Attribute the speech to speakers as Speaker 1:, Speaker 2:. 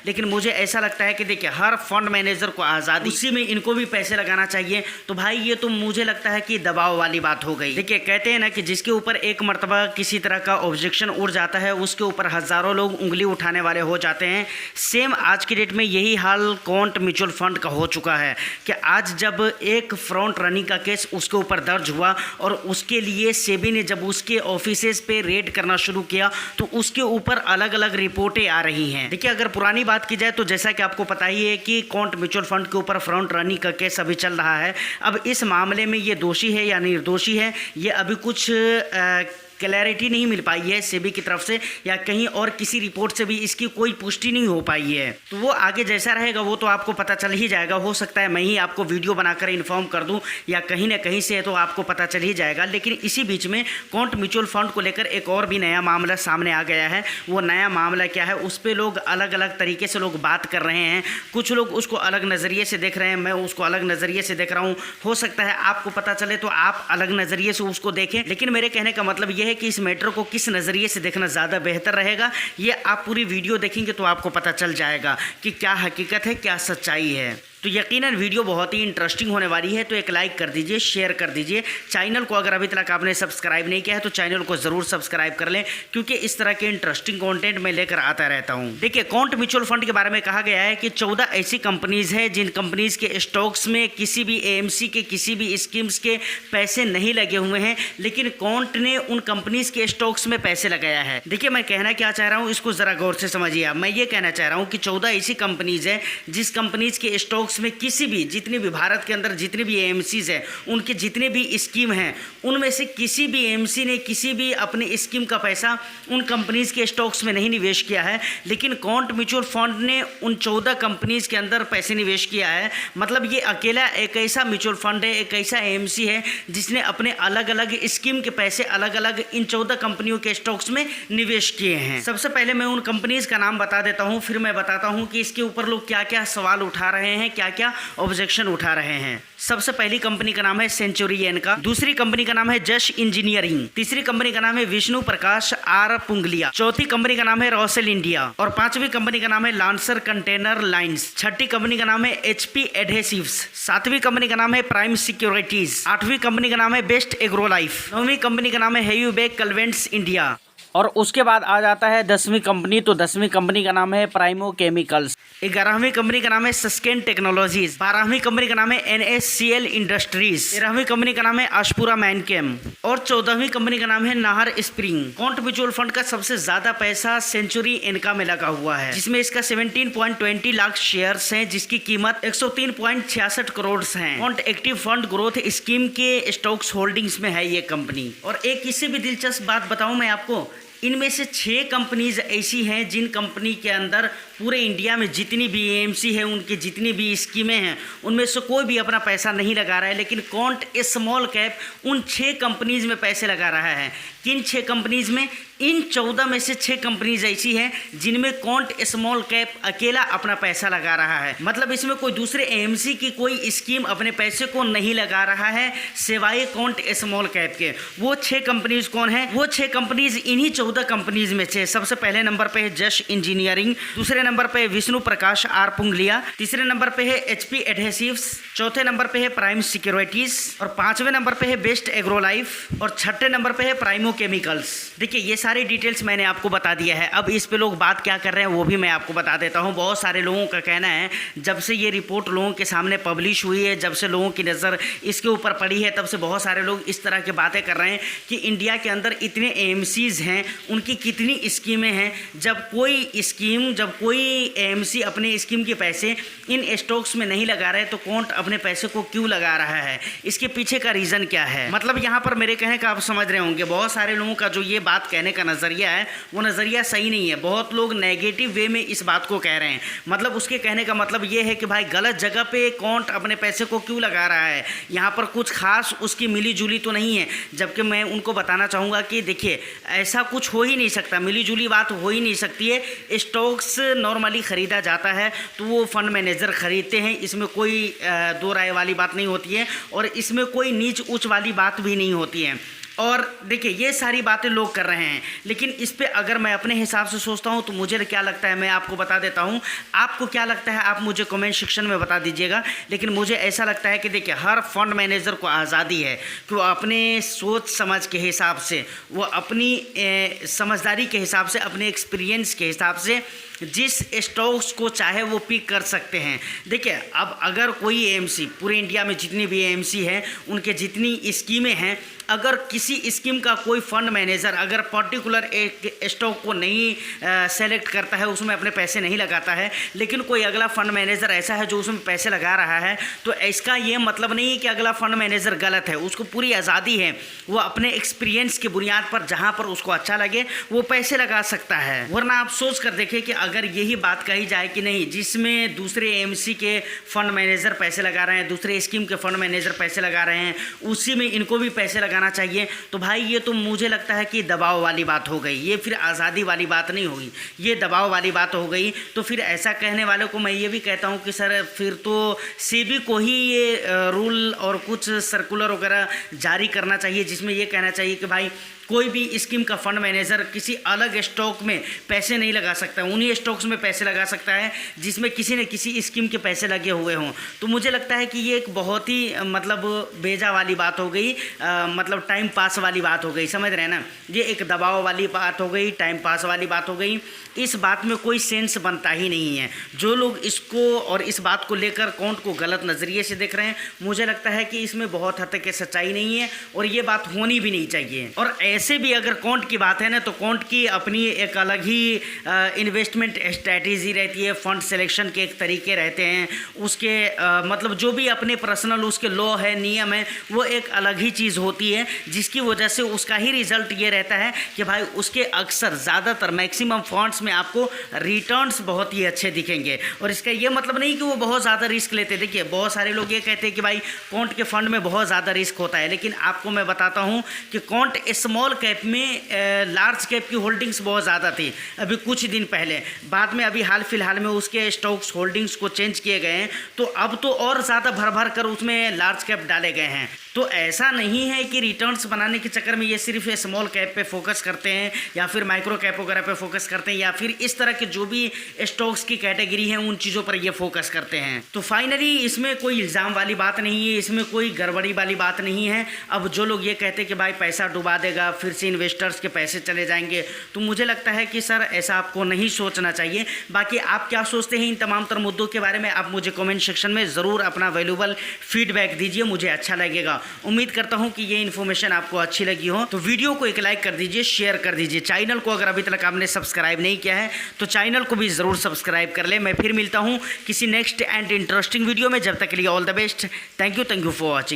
Speaker 1: लेकिन मुझे ऐसा लगता है कि देखिए हर फंड मैनेजर को आज़ादी, उसी में इनको भी पैसे लगाना चाहिए। तो भाई ये तो मुझे लगता है कि दबाव वाली बात हो गई। देखिए कहते हैं ना कि जिसके ऊपर एक मर्तबा किसी तरह का ऑब्जेक्शन उड़ जाता है उसके ऊपर हज़ारों लोग उंगली उठाने वाले हो जाते हैं। सेम आज की डेट में यही हाल क्वांट म्यूचुअल फंड का हो चुका है कि आज जब एक फ्रंट रनिंग का केस उसके ऊपर दर्ज हुआ और उसके लिए सेबी ने जब उसके ऑफिसेज पे रेड करना शुरू किया तो उसके ऊपर अलग अलग रिपोर्टें आ रही हैं। देखिए अगर पुरानी बात की जाए तो जैसा कि आपको पता ही है कि क्वांट म्यूचुअल फंड के ऊपर फ्रंट रनिंग का केस अभी चल रहा है। अब इस मामले में ये दोषी है या निर्दोषी है ये अभी कुछ क्लैरिटी नहीं मिल पाई है सेबी की तरफ से, या कहीं और किसी रिपोर्ट से भी इसकी कोई पुष्टि नहीं हो पाई है। तो वो आगे जैसा रहेगा वो तो आपको पता चल ही जाएगा। हो सकता है मैं ही आपको वीडियो बनाकर इन्फॉर्म कर दूं या कहीं ना कहीं से तो आपको पता चल ही जाएगा। लेकिन इसी बीच में क्वांट म्यूचुअल फंड को लेकर एक और भी नया मामला सामने आ गया है। वो नया मामला क्या है उस पर लोग अलग अलग तरीके से लोग बात कर रहे हैं। कुछ लोग उसको अलग नज़रिए से देख रहे हैं, मैं उसको अलग नज़रिए से देख रहा हूँ। हो सकता है आपको पता चले तो आप अलग नज़रिए से उसको देखें। लेकिन मेरे कहने का मतलब यह है कि इस मैटर को किस नज़रिए से देखना ज़्यादा बेहतर रहेगा ये आप पूरी वीडियो देखेंगे तो आपको पता चल जाएगा कि क्या हकीकत है, क्या सच्चाई है। तो यकीनन वीडियो बहुत ही इंटरेस्टिंग होने वाली है। तो एक लाइक कर दीजिए, शेयर कर दीजिए। चैनल को अगर अभी तक आपने सब्सक्राइब नहीं किया है तो चैनल को ज़रूर सब्सक्राइब कर लें, क्योंकि इस तरह के इंटरेस्टिंग कंटेंट मैं लेकर आता रहता हूं। देखिए क्वांट म्यूचुअल फंड के बारे में कहा गया है कि 14 ऐसी कंपनीज़ हैं जिन कंपनीज़ के स्टॉक्स में किसी भी एएमसी के किसी भी स्कीम्स के पैसे नहीं लगे हुए हैं, लेकिन क्वांट ने उन कंपनीज़ के स्टॉक्स में पैसे लगाया है। देखिए मैं कहना क्या चाह रहा हूँ इसको ज़रा गौर से समझिए आप। मैं ये कहना चाह रहा हूँ कि 14 ऐसी कंपनीज़ हैं जिस कंपनीज़ के स्टॉक्स में किसी भी, जितनी भी भारत के अंदर जितनी भी एएमसीज हैं उनके जितने भी स्कीम हैं उनमें से किसी भी एएमसी ने किसी भी अपने स्कीम का पैसा उन कंपनीज के स्टॉक्स में नहीं निवेश किया है। लेकिन क्वांट म्यूचुअल फंड ने उन 14 कंपनीज के अंदर पैसे निवेश किया है। मतलब ये अकेला एक ऐसा म्यूचुअल फंड है, एक ऐसा एएमसी है जिसने अपने अलग अलग स्कीम के पैसे अलग अलग इन 14 कंपनियों के स्टॉक्स में निवेश किए हैं। सबसे पहले मैं उन कंपनीज का नाम बता देता हूँ, फिर मैं बताता हूँ कि इसके ऊपर लोग क्या क्या सवाल उठा रहे हैं, क्या क्या ऑब्जेक्शन उठा रहे हैं। सबसे पहली कंपनी का नाम है सेंचुरियन का, दूसरी कंपनी का नाम है जश इंजीनियरिंग, तीसरी कंपनी का नाम है विष्णु प्रकाश आर पुंगलिया, चौथी कंपनी का नाम है रोसेल इंडिया और पांचवी कंपनी का नाम है लांसर कंटेनर लाइंस, छठी कंपनी का नाम है एचपी एडहेसिव्स, सातवीं कंपनी का नाम है प्राइम सिक्योरिटीज, आठवीं कंपनी का नाम है बेस्ट एग्रो लाइफ, नौवीं कंपनी का नाम है हेयूबेक कलवेंट्स इंडिया और उसके बाद आ जाता है 10वीं कंपनी। तो 10वीं कंपनी का नाम है प्राइमो केमिकल्स, 11वीं कंपनी का नाम है सस्केन टेक्नोलॉजीज, 12वीं कंपनी का नाम है एनएससीएल इंडस्ट्रीज, 13वीं कंपनी का नाम है आशपुरा मैनकेम और 14वीं कंपनी का नाम है Nahar spring. Quant mutual fund का सबसे ज्यादा पैसा सेंचुरी इनका में लगा हुआ है, जिसमें इसका 17.20 लाख शेयर्स हैं, जिसकी कीमत 103.66 करोड़ है। Quant active fund growth scheme के स्टॉक्स होल्डिंग्स में है ये कंपनी। और एक इससे भी दिलचस्प बात बताऊं मैं आपको, इनमें से 6 कंपनीज ऐसी हैं जिन कंपनी के अंदर पूरे इंडिया में जितनी भी एएमसी है उनकी जितनी भी स्कीमें हैं उनमें से कोई भी अपना पैसा नहीं लगा रहा है, लेकिन क्वांट स्मॉल कैप उन 6 कंपनीज में पैसे लगा रहा है। किन 6 कंपनीज में? इन 14 में से 6 कंपनीज ऐसी हैं जिनमें क्वांट स्मॉल कैप अकेला अपना पैसा लगा रहा है। मतलब इसमें कोई दूसरे एएमसी की कोई स्कीम अपने पैसे को नहीं लगा रहा है सिवाय क्वांट स्मॉल कैप के। वो 6 कंपनीज कौन है? वो 6 कंपनीज इन्हीं 14 कंपनीज में से सबसे पहले नंबर पे है जश इंजीनियरिंग, दूसरे नंबर पे है विष्णु प्रकाश आर पुंगलिया, तीसरे नंबर पे है एचपी एडहेसिव्स, चौथे नंबर पे है प्राइम सिक्योरिटीज और पांचवें नंबर पे है बेस्ट एग्रो लाइफ और छठे नंबर पे है प्राइमो केमिकल्स। देखिए ये सारी डिटेल्स मैंने आपको बता दिया है। अब इस पे लोग बात क्या कर रहे हैं वो भी मैं आपको बता देता हूँ। बहुत सारे लोगों का कहना है जब से ये रिपोर्ट लोगों के सामने पब्लिश हुई है, जब से लोगों की नज़र इसके ऊपर पड़ी है, तब से बहुत सारे लोग इस तरह की बातें कर रहे हैं कि इंडिया के अंदर इतने एएमसीज हैं, उनकी कितनी स्कीमें हैं। जब कोई एएमसी अपने स्कीम के पैसे इन स्टॉक्स में नहीं लगा रहे तो क्वांट अपने पैसे को क्यों लगा रहा है? इसके पीछे का रीज़न क्या है? मतलब यहाँ पर मेरे कहने का आप समझ रहे होंगे, बहुत सारे लोगों का जो ये बात कहने का नज़रिया है वो नज़रिया सही नहीं है। बहुत लोग नेगेटिव वे में इस बात को कह रहे हैं। मतलब उसके कहने का मतलब ये है कि भाई गलत जगह पे क्वांट अपने पैसे को क्यों लगा रहा है, यहाँ पर कुछ खास उसकी मिली जुली तो नहीं है। जबकि मैं उनको बताना चाहूँगा कि देखिए ऐसा कुछ हो ही नहीं सकता, मिली जुली बात हो ही नहीं सकती है। स्टॉक्स नॉर्मली ख़रीदा जाता है तो वो फंड मैनेजर ख़रीदते हैं, इसमें कोई दो राय वाली बात नहीं होती है और इसमें कोई नीच ऊंच वाली बात भी नहीं होती है। और देखिए ये सारी बातें लोग कर रहे हैं, लेकिन इस पे अगर मैं अपने हिसाब से सोचता हूँ तो मुझे क्या लगता है मैं आपको बता देता हूँ। आपको क्या लगता है आप मुझे कमेंट सेक्शन में बता दीजिएगा। लेकिन मुझे ऐसा लगता है कि देखिए हर फंड मैनेजर को आज़ादी है कि वो अपने सोच समझ के हिसाब से, वो अपनी समझदारी के हिसाब से, अपने एक्सपीरियंस के हिसाब से जिस स्टॉक्स को चाहे वो पिक कर सकते हैं। देखिए अब अगर कोई एएमसी, पूरे इंडिया में जितनी भी एएमसी हैं उनके जितनी स्कीमें हैं, अगर किसी स्कीम का कोई फंड मैनेजर अगर पर्टिकुलर एक स्टॉक को नहीं सेलेक्ट करता है, उसमें अपने पैसे नहीं लगाता है, लेकिन कोई अगला फंड मैनेजर ऐसा है जो उसमें पैसे लगा रहा है, तो इसका ये मतलब नहीं है कि अगला फंड मैनेजर गलत है। उसको पूरी आज़ादी है, वो अपने एक्सपीरियंस की बुनियाद पर जहाँ पर उसको अच्छा लगे वो पैसे लगा सकता है। वरना आप सोच कर देखिए कि अगर यही बात कही जाए कि नहीं, जिसमें दूसरे एएमसी के फंड मैनेजर पैसे लगा रहे हैं, दूसरे स्कीम के फंड मैनेजर पैसे लगा रहे हैं, उसी में इनको भी पैसे लगाना चाहिए, तो भाई ये तो मुझे लगता है कि दबाव वाली बात हो गई। ये फिर आज़ादी वाली बात नहीं होगी, ये दबाव वाली बात हो गई। तो फिर ऐसा कहने वालों को मैं ये भी कहता हूँ कि सर फिर तो सेबी को ही ये रूल और कुछ सर्कुलर वगैरह जारी करना चाहिए, जिसमें ये कहना चाहिए कि भाई कोई भी स्कीम का फंड मैनेजर किसी अलग स्टॉक में पैसे नहीं लगा सकता, उन्हीं स्टॉक्स में पैसे लगा सकता है जिसमें किसी न किसी स्कीम के पैसे लगे हुए हों। तो मुझे लगता है कि ये एक बहुत ही मतलब बेजा वाली बात हो गई, मतलब टाइम पास वाली बात हो गई, समझ रहे हैं ना। ये एक दबाव वाली बात हो गई, टाइम पास वाली बात हो गई। इस बात में कोई सेंस बनता ही नहीं है। जो लोग इसको और इस बात को लेकर काउंट को गलत नज़रिए से देख रहे हैं, मुझे लगता है कि इसमें बहुत हद तक सच्चाई नहीं है और ये बात होनी भी नहीं चाहिए। और ऐसे भी अगर काउंट की बात है ना, तो काउंट की अपनी एक अलग ही इन्वेस्टमेंट स्ट्रैटेजी रहती है, फंड सिलेक्शन के एक तरीके रहते हैं, उसके मतलब जो भी अपने पर्सनल उसके लॉ है, नियम है, वो एक अलग ही चीज़ होती है, जिसकी वजह से उसका ही रिजल्ट ये रहता है कि भाई उसके अक्सर ज़्यादातर मैक्सिमम फंड्स में आपको रिटर्न्स बहुत ही अच्छे दिखेंगे। और इसका ये मतलब नहीं कि वो बहुत ज़्यादा रिस्क लेते। देखिए बहुत सारे लोग ये कहते हैं कि भाई काउंट के फंड में बहुत ज़्यादा रिस्क होता है, लेकिन आपको मैं बताता हूँ कि काउंट स्मॉल कैप में लार्ज कैप की होल्डिंग्स बहुत ज़्यादा थी अभी कुछ दिन पहले, बाद में अभी हाल फिलहाल में उसके स्टॉक्स होल्डिंग्स को चेंज किए गए हैं, तो अब तो और ज़्यादा भर भर कर उसमें लार्ज कैप डाले गए हैं। तो ऐसा नहीं है कि रिटर्न्स बनाने के चक्कर में ये सिर्फ स्मॉल कैप पे फोकस करते हैं या फिर माइक्रो कैप वगैरह पे फोकस करते हैं, या फिर इस तरह के जो भी स्टॉक्स की कैटेगरी है उन चीज़ों पर ये फोकस करते हैं। तो फाइनली इसमें कोई इल्ज़ाम वाली बात नहीं है, इसमें कोई गड़बड़ी वाली बात नहीं है। अब जो लोग ये कहते हैं कि भाई पैसा डुबा देगा, फिर से इन्वेस्टर्स के पैसे चले जाएंगे, तो मुझे लगता है कि सर ऐसा आपको नहीं सोचना चाहिए। बाकी आप क्या सोचते हैं इन तमाम तर मुद्दों के बारे में, आप मुझे कमेंट सेक्शन में ज़रूर अपना वैल्यूबल फीडबैक दीजिए, मुझे अच्छा लगेगा। उम्मीद करता हूं कि ये इन्फॉर्मेशन आपको अच्छी लगी हो, तो वीडियो को एक लाइक कर दीजिए, शेयर कर दीजिए। चैनल को अगर अभी तक आपने सब्सक्राइब नहीं किया है तो चैनल को भी ज़रूर सब्सक्राइब कर ले। मैं फिर मिलता हूं किसी नेक्स्ट एंड इंटरेस्टिंग वीडियो में, जब तक के लिए all the best. Thank you for watching.